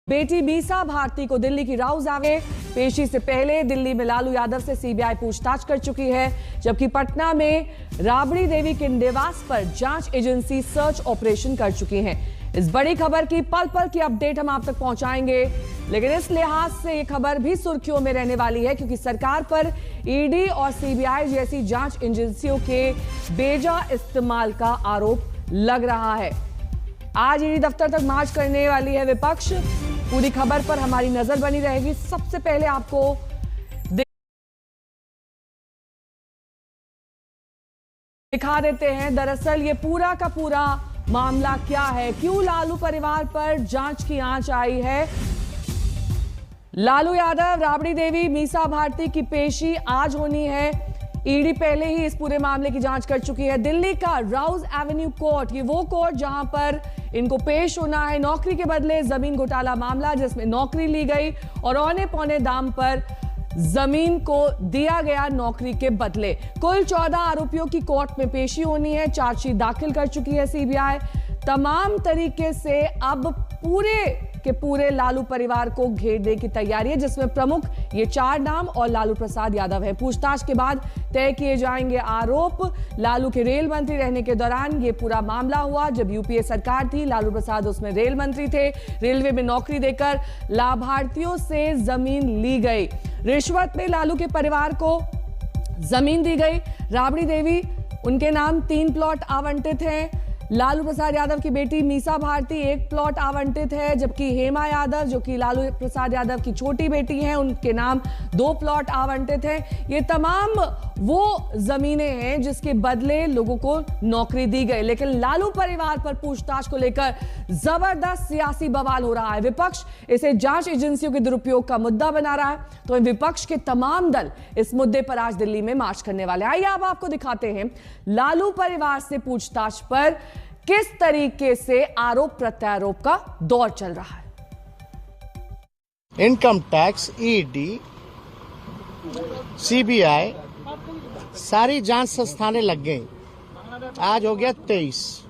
बेटी मीसा भारती को दिल्ली की राउज एवेन्यू पेशी से पहले दिल्ली में लालू यादव से सीबीआई पूछताछ कर चुकी है, जबकि पटना में राबड़ी देवी के निवास पर जांच एजेंसी सर्च ऑपरेशन कर चुकी है। इस बड़ी खबर की पल पल की अपडेट हम आप तक पहुंचाएंगे, लेकिन इस लिहाज से ये खबर भी सुर्खियों में रहने वाली है क्योंकि सरकार पर ईडी और सीबीआई जैसी जांच एजेंसियों के बेजा इस्तेमाल का आरोप लग रहा है। आज ईडी दफ्तर तक मार्च करने वाली है विपक्ष। पूरी खबर पर हमारी नजर बनी रहेगी। सबसे पहले आपको दिखा देते हैं दरअसल ये पूरा का पूरा मामला क्या है, क्यों लालू परिवार पर जांच की आंच आई है। लालू यादव, राबड़ी देवी, मीसा भारती की पेशी आज होनी है। ईडी पहले ही इस पूरे मामले की जांच कर चुकी है। दिल्ली का राउज एवेन्यू कोर्ट, ये वो कोर्ट जहां पर इनको पेश होना है। नौकरी के बदले जमीन घोटाला मामला जिसमें नौकरी ली गई और औने पौने दाम पर जमीन को दिया गया नौकरी के बदले। कुल 14 आरोपियों की कोर्ट में पेशी होनी है। चार्जशीट दाखिल कर चुकी है सीबीआई। तमाम तरीके से अब पूरे के पूरे लालू परिवार को घेरने की तैयारी है, जिसमें प्रमुख ये 4 नाम और लालू प्रसाद यादव है। पूछताछ के बाद तय किए जाएंगे आरोप। लालू के रेल मंत्री रहने के दौरान ये पूरा मामला हुआ। जब यूपीए सरकार थी, लालू प्रसाद उसमें रेल मंत्री थे। रेलवे में नौकरी देकर लाभार्थियों से जमीन ली गई। रिश्वत में लालू के परिवार को जमीन दी गई। राबड़ी देवी, उनके नाम 3 प्लॉट आवंटित हैं। लालू प्रसाद यादव की बेटी मीसा भारती 1 प्लॉट आवंटित है, जबकि हेमा यादव जो कि लालू प्रसाद यादव की छोटी बेटी हैं, उनके नाम 2 प्लॉट आवंटित हैं। ये तमाम वो जमीनें हैं जिसके बदले लोगों को नौकरी दी गई। लेकिन लालू परिवार पर पूछताछ को लेकर जबरदस्त सियासी बवाल हो रहा है। विपक्ष इसे जांच एजेंसियों के दुरुपयोग का मुद्दा बना रहा है, तो विपक्ष के तमाम दल इस मुद्दे पर आज दिल्ली में मार्च करने वाले हैं। आइए अब आपको दिखाते हैं लालू परिवार से पूछताछ पर किस तरीके से आरोप प्रत्यारोप का दौर चल रहा है। इनकम टैक्स, ईडी, सीबीआई सारी जांच संस्थानें लग गई। आज हो गया 23,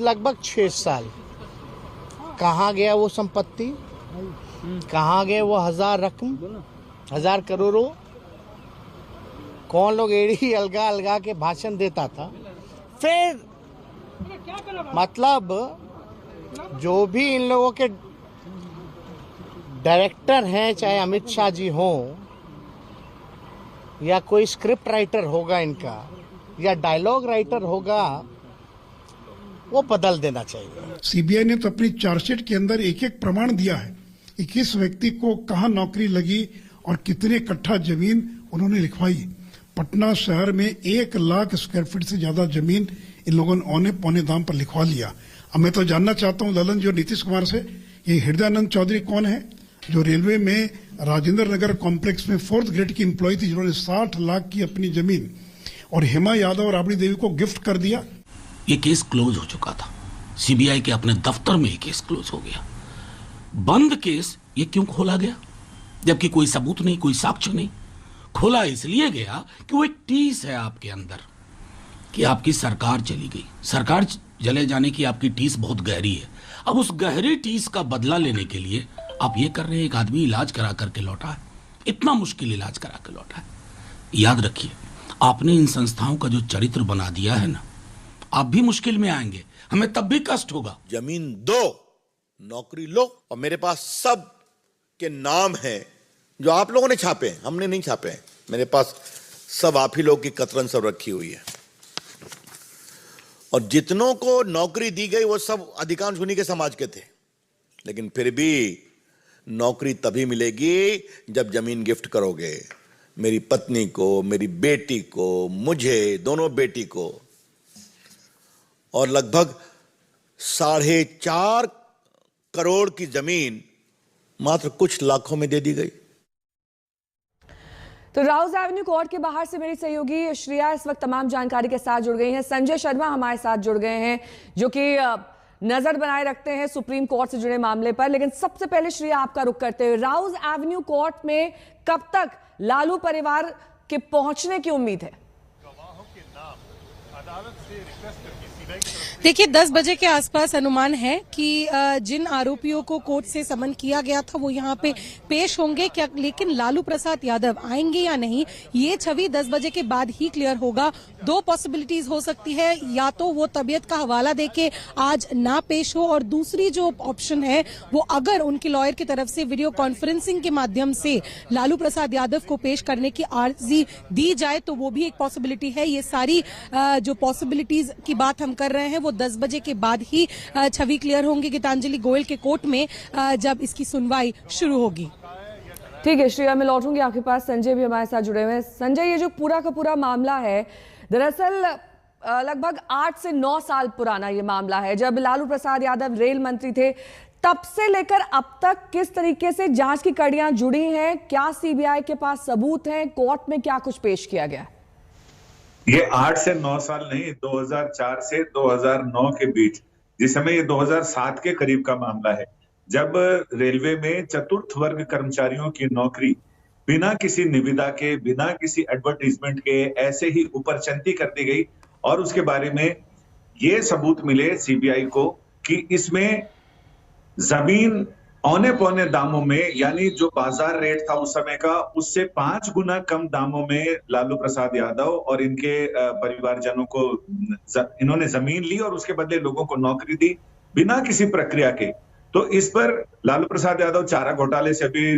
लगभग 6 साल। कहां गया वो संपत्ति, कहां गए वो हजार करोड़ों। कौन लोग एड़ी अलगा अलगा के भाषण देता था। फिर मतलब जो भी इन लोगों के डायरेक्टर हैं, चाहे अमित शाह जी हों या कोई स्क्रिप्ट राइटर होगा इनका या डायलॉग राइटर होगा, वो बदल देना चाहिए। सीबीआई ने तो अपनी चार्जशीट के अंदर एक एक प्रमाण दिया है कि किस व्यक्ति को कहां नौकरी लगी और कितने कट्ठा जमीन उन्होंने लिखवाई। पटना शहर में 1 लाख स्क्वायर फीट से ज्यादा जमीन इन लोगों ने औने पौने दाम पर लिखवा लिया। अब मैं तो जानना चाहता हूं ललन जी और नीतीश कुमार से, ये हृदयानंद चौधरी कौन है जो रेलवे में राजेंद्र नगर कॉम्प्लेक्स में 4th ग्रेड की एम्प्लॉय थी, जिन्होंने 60 लाख की अपनी जमीन और हेमा यादव और राबड़ी देवी को गिफ्ट कर दिया। ये केस क्लोज हो चुका था। सीबीआई के अपने दफ्तर में ये केस क्लोज हो गया। बंद केस ये क्यों खोला गया, जबकि कोई सबूत नहीं, कोई साक्ष्य नहीं। खोला इसलिए गया कि वो एक टीस है आपके अंदर कि आपकी सरकार चली गई। सरकार चले जाने की आपकी टीस बहुत गहरी है। अब उस गहरी टीस का बदला लेने के लिए आप ये कर रहे हैं। एक आदमी इलाज करा करके लौटा है, इतना मुश्किल इलाज करा के लौटा है। याद रखिए, आपने इन संस्थाओं का जो चरित्र बना दिया है ना, आप भी मुश्किल में आएंगे, हमें तब भी कष्ट होगा। जमीन दो, नौकरी लो। और मेरे पास सब के नाम हैं जो आप लोगों ने छापे हैं, हमने नहीं छापे हैं। मेरे पास सब आप ही लोग की कतरन सब रखी हुई है। और जितनों को नौकरी दी गई वो सब अधिकांश उन्हीं के समाज के थे। लेकिन फिर भी नौकरी तभी मिलेगी जब जमीन गिफ्ट करोगे। मेरी पत्नी को, मेरी बेटी को, मुझे, दोनों बेटी को। और लगभग 4.5 करोड़ की जमीन मात्र कुछ लाखों में दे दी गई। तो राउज एवेन्यू कोर्ट के बाहर से मेरी सहयोगी श्रेया इस वक्त तमाम जानकारी के साथ जुड़ गई हैं। संजय शर्मा हमारे साथ जुड़ गए हैं जो कि नजर बनाए रखते हैं सुप्रीम कोर्ट से जुड़े मामले पर। लेकिन सबसे पहले श्रेया आपका रुख करते हुए, राउज एवेन्यू कोर्ट में कब तक लालू परिवार के पहुंचने की उम्मीद है? गवाहों के नाम अदालत से रिक्वेस्ट करके देखिए 10 बजे के आसपास अनुमान है कि जिन आरोपियों को कोर्ट से समन किया गया था वो यहाँ पे पेश होंगे क्या, लेकिन लालू प्रसाद यादव आएंगे या नहीं ये छवि 10 बजे के बाद ही क्लियर होगा। दो पॉसिबिलिटीज हो सकती है, या तो वो तबीयत का हवाला देके आज ना पेश हो, और दूसरी जो ऑप्शन है वो अगर उनके लॉयर की तरफ से वीडियो कॉन्फ्रेंसिंग के माध्यम से लालू प्रसाद यादव को पेश करने की अर्जी दी जाए तो वो भी एक पॉसिबिलिटी है। ये सारी जो पॉसिबिलिटीज की बात हम कर रहे हैं वो 10 बजे के बाद ही छवि क्लियर होंगी गीतांजलि गोयल के कोर्ट में जब इसकी सुनवाई शुरू होगी। ठीक है श्रेया, मैं लौटूंगी आपके पास। संजय भी हमारे साथ जुड़े हुए हैं। संजय, ये जो पूरा का पूरा मामला है दरअसल लगभग 8 से 9 साल पुराना ये मामला है। जब लालू प्रसाद यादव रेल मंत्री थे तब से लेकर अब तक किस तरीके से जांच की कड़ियां जुड़ी हैं, क्या सीबीआई के पास सबूत हैं, कोर्ट में क्या कुछ पेश किया गया? ये 8 से 9 साल नहीं, 2004 से 2009 के बीच, जिस समय ये 2007 के करीब का मामला है, जब रेलवे में चतुर्थ वर्ग कर्मचारियों की नौकरी बिना किसी निविदा के, बिना किसी एडवर्टीजमेंट के ऐसे ही ऊपरचंती कर दी गई, और उसके बारे में ये सबूत मिले सीबीआई को कि इसमें जमीन औने पौने दामों में, यानी जो बाजार रेट था उस समय का उससे 5 गुना कम दामों में लालू प्रसाद यादव और इनके परिवारजनों को इन्होंने जमीन ली और उसके बदले लोगों को नौकरी दी बिना किसी प्रक्रिया के। तो इस पर लालू प्रसाद यादव चारा घोटाले से भी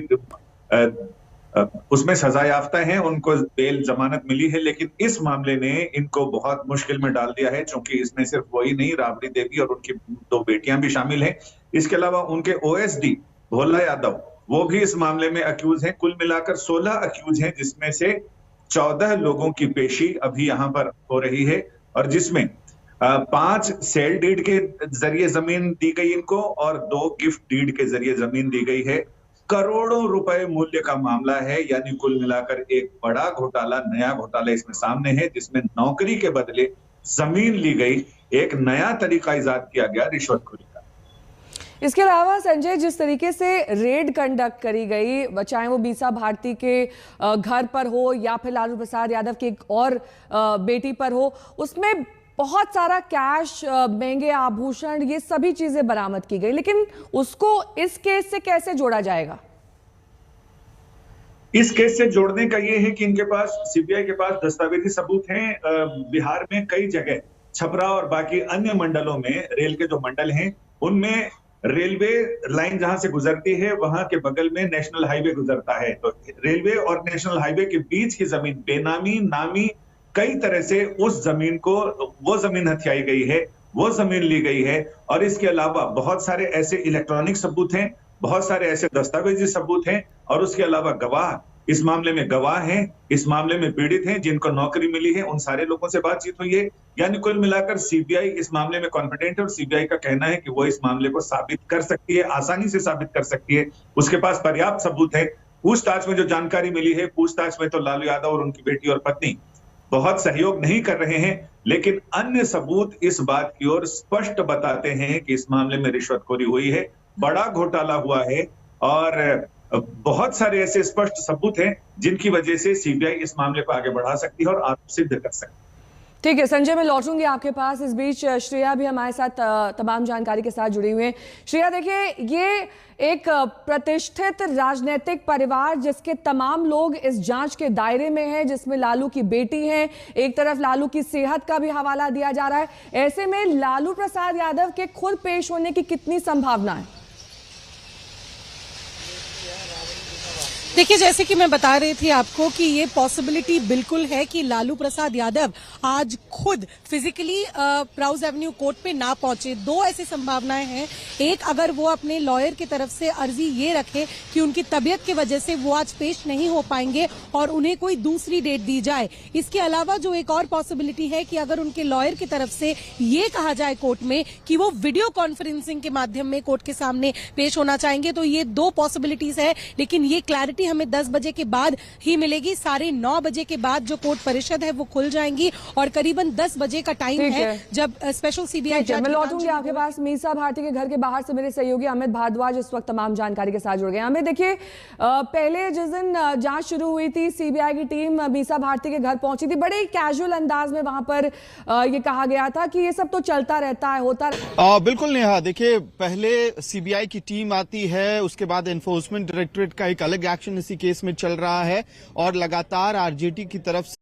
उसमें सजा याफ्ता हैं, उनको बेल जमानत मिली है, लेकिन इस मामले ने इनको बहुत मुश्किल में डाल दिया है, क्योंकि इसमें सिर्फ वही नहीं, राबड़ी देवी और उनकी 2 बेटियां भी शामिल हैं। इसके अलावा उनके ओएसडी भोला यादव वो भी इस मामले में अक्यूज हैं। कुल मिलाकर 16 अक्यूज हैं, जिसमें से 14 लोगों की पेशी अभी यहाँ पर हो रही है, और जिसमें 5 सेल डीड के जरिए जमीन दी गई इनको और 2 गिफ्ट डीड के जरिए जमीन दी गई है। करोड़ों रुपए मूल्य का मामला है, यानी कुल मिलाकर एक बड़ा घोटाला, नया घोटाला इसमें सामने है, जिसमें नौकरी के बदले जमीन ली गई, एक नया तरीका इजाद किया गया रिश्वतखोरी का। इसके अलावा संजय, जिस तरीके से रेड कंडक्ट करी गई, चाहे वो मीसा भारती के घर पर हो या फिर लालू प्रसाद यादव की एक और बेटी पर हो, उसमें बहुत सारा कैश, महंगे आभूषण, ये सभी चीजें बरामद की गई, लेकिन उसको इस केस से कैसे जोड़ा जाएगा? इस केस से जोड़ने का ये है कि इनके पास, सीबीआई के पास दस्तावेजी सबूत हैं। बिहार में कई जगह, छपरा और बाकी अन्य मंडलों में, रेल के जो मंडल हैं उनमें रेलवे लाइन जहां से गुजरती है वहां के बगल में नेशनल हाईवे गुजरता है। तो रेलवे और नेशनल हाईवे के बीच की जमीन बेनामी, नामी, कई तरह से उस जमीन को, वो जमीन हथियाई गई है, वो जमीन ली गई है। और इसके अलावा बहुत सारे ऐसे इलेक्ट्रॉनिक सबूत हैं, बहुत सारे ऐसे दस्तावेजी सबूत हैं, और उसके अलावा गवाह, इस मामले में गवाह हैं, इस मामले में पीड़ित हैं, जिनको नौकरी मिली है, उन सारे लोगों से बातचीत हुई है। यानी कुल मिलाकर सीबीआई इस मामले में कॉन्फिडेंट है, और सीबीआई का कहना है कि वो इस मामले को साबित कर सकती है, आसानी से साबित कर सकती है। उसके पास पर्याप्त सबूत है। पूछताछ में जो जानकारी मिली है, पूछताछ में तो लालू यादव और उनकी बेटी और पत्नी बहुत सहयोग नहीं कर रहे हैं, लेकिन अन्य सबूत इस बात की ओर स्पष्ट बताते हैं कि इस मामले में रिश्वतखोरी हुई है, बड़ा घोटाला हुआ है, और बहुत सारे ऐसे स्पष्ट सबूत हैं जिनकी वजह से सीबीआई इस मामले को आगे बढ़ा सकती है और आत्मसिद्ध कर सकती है। ठीक है संजय, मैं लौटूंगी आपके पास। इस बीच श्रेया भी हमारे साथ तमाम जानकारी के साथ जुड़ी हुई है। श्रेया, देखिए, ये एक प्रतिष्ठित राजनीतिक परिवार जिसके तमाम लोग इस जांच के दायरे में हैं, जिसमें लालू की बेटी है, एक तरफ लालू की सेहत का भी हवाला दिया जा रहा है। ऐसे में लालू प्रसाद यादव के खुद पेश होने की कितनी संभावना है? देखिए, जैसे कि मैं बता रही थी आपको कि ये पॉसिबिलिटी बिल्कुल है कि लालू प्रसाद यादव आज खुद फिजिकली राउज एवेन्यू कोर्ट पे ना पहुंचे। 2 ऐसी संभावनाएं हैं। एक, अगर वो अपने लॉयर की तरफ से अर्जी ये रखे कि उनकी तबीयत की वजह से वो आज पेश नहीं हो पाएंगे और उन्हें कोई दूसरी डेट दी जाए। इसके अलावा जो एक और पॉसिबिलिटी है कि अगर उनके लॉयर की तरफ से ये कहा जाए कोर्ट में कि वो वीडियो कॉन्फ्रेंसिंग के माध्यम में कोर्ट के सामने पेश होना चाहेंगे, तो ये 2 पॉसिबिलिटीज है। लेकिन ये क्लैरिटी हमें 10 बजे के बाद ही मिलेगी। 9:30 बजे के बाद जो कोर्ट परिषद है वो खुल जाएंगी और करीबन 10 बजे का टाइम है जब स्पेशल सीबीआई जज। मैं लौटूंगी आपके पास। मीसा भारती के घर के बाहर से मेरे सहयोगी अमित भारद्वाज इस वक्त तमाम जानकारी के साथ जुड़ गए। अमित, देखिए, पहले जिस दिन जांच शुरू हुई थी, सीबीआई की टीम मीसा भारती के घर पहुंची थी, बड़े कैजुअल अंदाज में वहां पर ये कहा गया था कि ये सब तो चलता रहता है, होता बिल्कुल नेहा, देखिए, पहले सीबीआई की टीम आती है, उसके बाद एनफोर्समेंट डायरेक्टरेट का एक अलग एक्शन इसी केस में चल रहा है और लगातार आरजेडी की तरफ